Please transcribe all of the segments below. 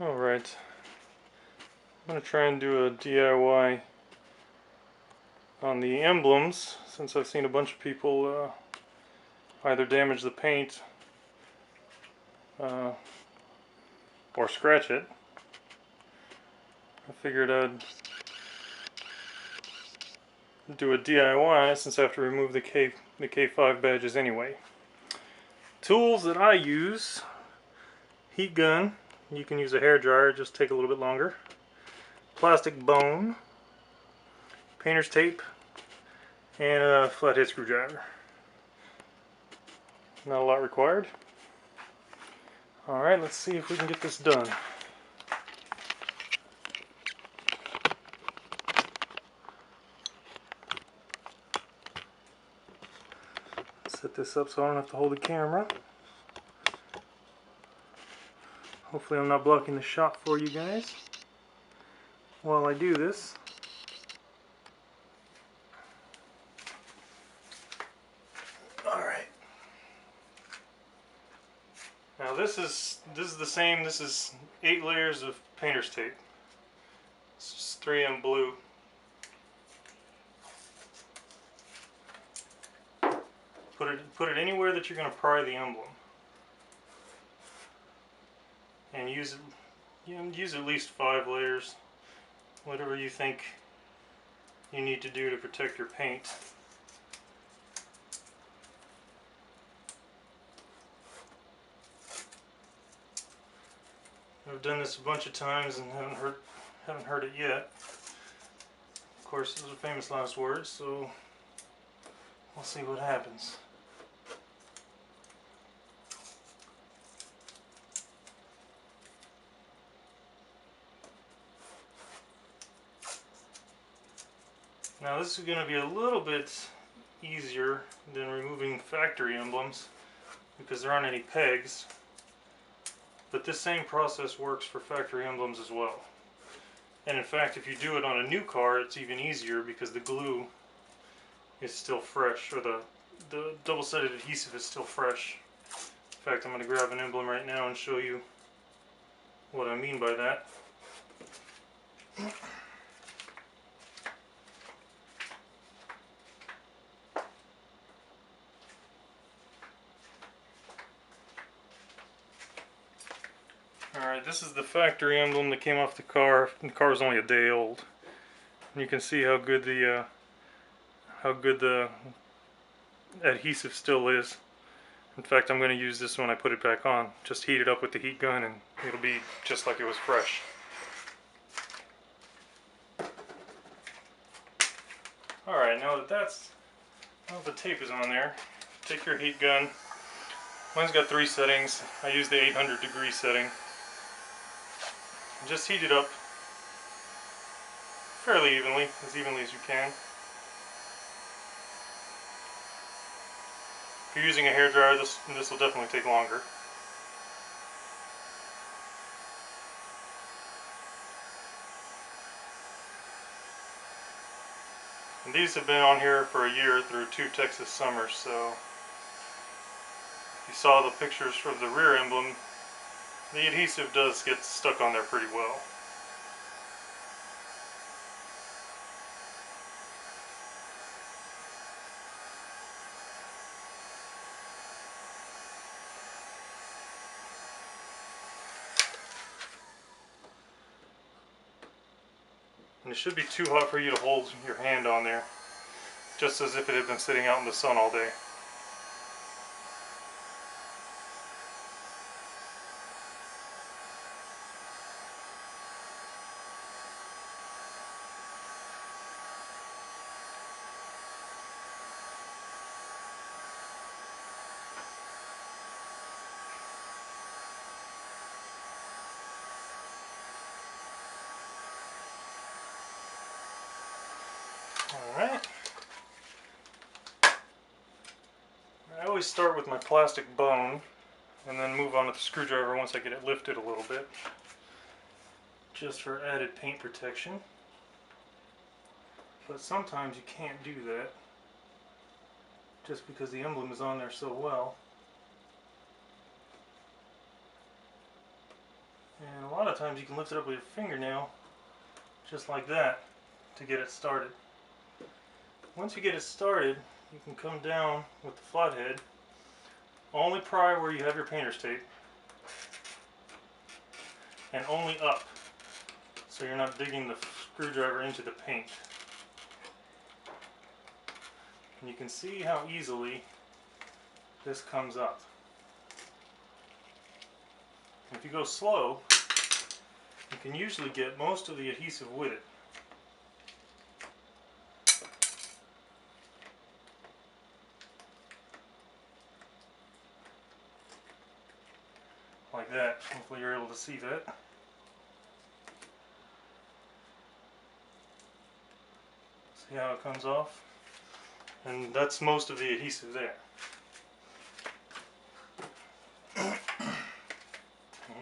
Alright, I'm going to try and do a DIY on the emblems, since I've seen a bunch of people either damage the paint or scratch it. I figured I'd do a DIY since I have to remove the K5 badges anyway. Tools that I use: heat gun. You can use a hair dryer, just take a little bit longer. Plastic bone, painter's tape, and a flathead screwdriver. Not a lot required. Alright, let's see if we can get this done. Set this up so I don't have to hold the camera. Hopefully I'm not blocking the shot for you guys while I do this. Alright. Now this is the same. This is 8 layers of painter's tape. It's just 3M blue. Put it anywhere that you're going to pry the emblem, and use at least 5 layers, whatever you think you need to do to protect your paint. I've done this a bunch of times and haven't heard it yet. Of course, those are famous last words, so we'll see what happens. Now this is going to be a little bit easier than removing factory emblems because there aren't any pegs, but this same process works for factory emblems as well. And in fact, if you do it on a new car, it's even easier because the glue is still fresh, or the double-sided adhesive is still fresh. In fact, I'm going to grab an emblem right now and show you what I mean by that. Alright, this is the factory emblem that came off the car. The car was only a day old. And you can see how good the adhesive still is. In fact, I'm going to use this when I put it back on. Just heat it up with the heat gun and it'll be just like it was fresh. Alright, now that the tape is on there, take your heat gun. Mine's got 3 settings. I use the 800-degree setting. Just heat it up fairly evenly as you can. If you're using a hairdryer, this will definitely take longer. And these have been on here for a year through 2 Texas summers, so if you saw the pictures for the rear emblem, the adhesive does get stuck on there pretty well. And it should be too hot for you to hold your hand on there, just as if it had been sitting out in the sun all day. Alright. I always start with my plastic bone and then move on to the screwdriver once I get it lifted a little bit, just for added paint protection. But sometimes you can't do that just because the emblem is on there so well. And a lot of times you can lift it up with your fingernail, just like that, to get it started. Once you get it started, you can come down with the flathead. Only pry where you have your painter's tape, and only up, so you're not digging the screwdriver into the paint. And you can see how easily this comes up. And if you go slow, you can usually get most of the adhesive with it. Like that. Hopefully you're able to see that. See how it comes off? And that's most of the adhesive there. And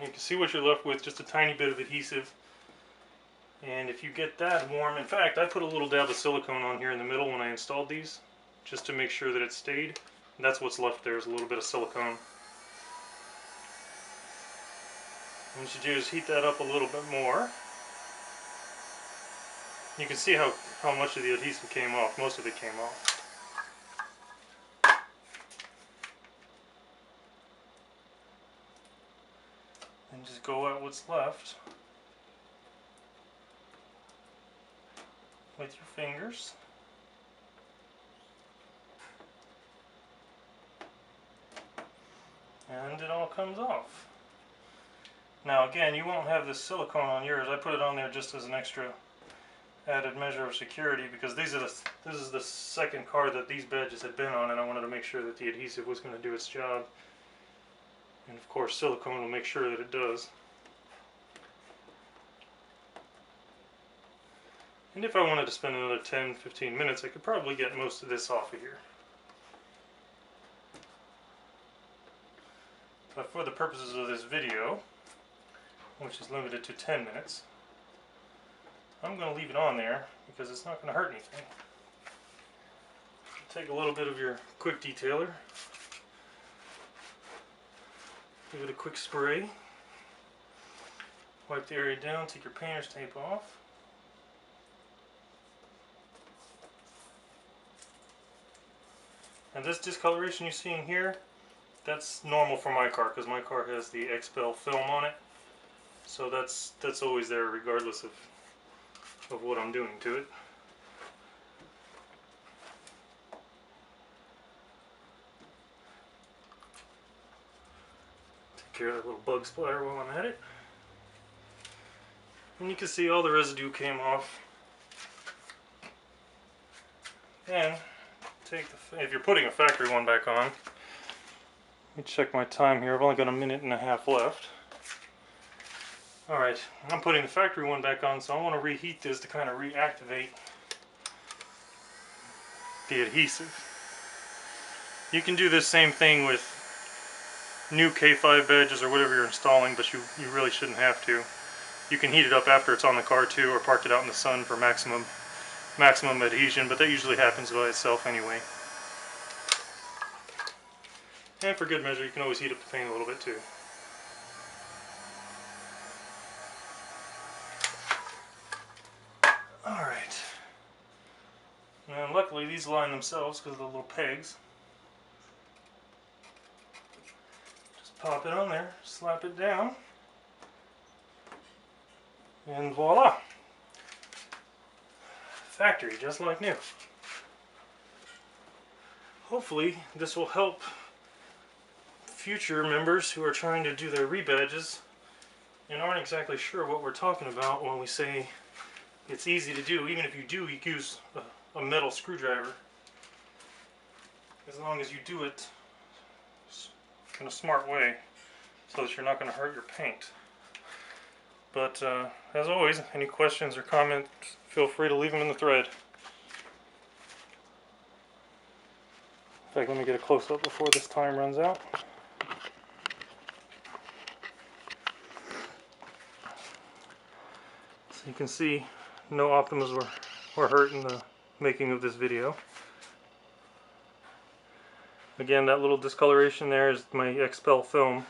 you can see what you're left with, just a tiny bit of adhesive. And if you get that warm, in fact, I put a little dab of silicone on here in the middle when I installed these, just to make sure that it stayed. And that's what's left there, is a little bit of silicone. What you do is heat that up a little bit more. You can see how much of the adhesive came off. Most of it came off. And just go at what's left with your fingers. And it all comes off. Now again, you won't have this silicone on yours. I put it on there just as an extra added measure of security, because this is the second car that these badges had been on, and I wanted to make sure that the adhesive was going to do its job. And of course silicone will make sure that it does. And if I wanted to spend another 10-15 minutes, I could probably get most of this off of here. But for the purposes of this video, which is limited to 10 minutes, I'm going to leave it on there because it's not going to hurt anything. Take a little bit of your quick detailer, give it a quick spray, wipe the area down, take your painter's tape off. And this discoloration you see in here, that's normal for my car, because my car has the XPEL film on it. So that's always there regardless of what I'm doing to it. Take care of that little bug splatter while I'm at it. And you can see all the residue came off. And if you're putting a factory one back on, let me check my time here. I've only got a minute and a half left. Alright, I'm putting the factory one back on, so I want to reheat this to kind of reactivate the adhesive. You can do this same thing with new K5 badges or whatever you're installing, but you really shouldn't have to. You can heat it up after it's on the car too, or park it out in the sun for maximum adhesion, but that usually happens by itself anyway. And for good measure, you can always heat up the paint a little bit too. Alright. And luckily these line themselves because of the little pegs. Just pop it on there, slap it down, and voila! Factory, just like new. Hopefully this will help future members who are trying to do their rebadges and aren't exactly sure what we're talking about when we say it's easy to do. Even if you do use a metal screwdriver, as long as you do it in a smart way so that you're not going to hurt your paint. But as always, any questions or comments, feel free to leave them in the thread. In fact, let me get a close-up before this time runs out. So you can see no Optimas were hurt in the making of this video. Again, that little discoloration there is my XPEL film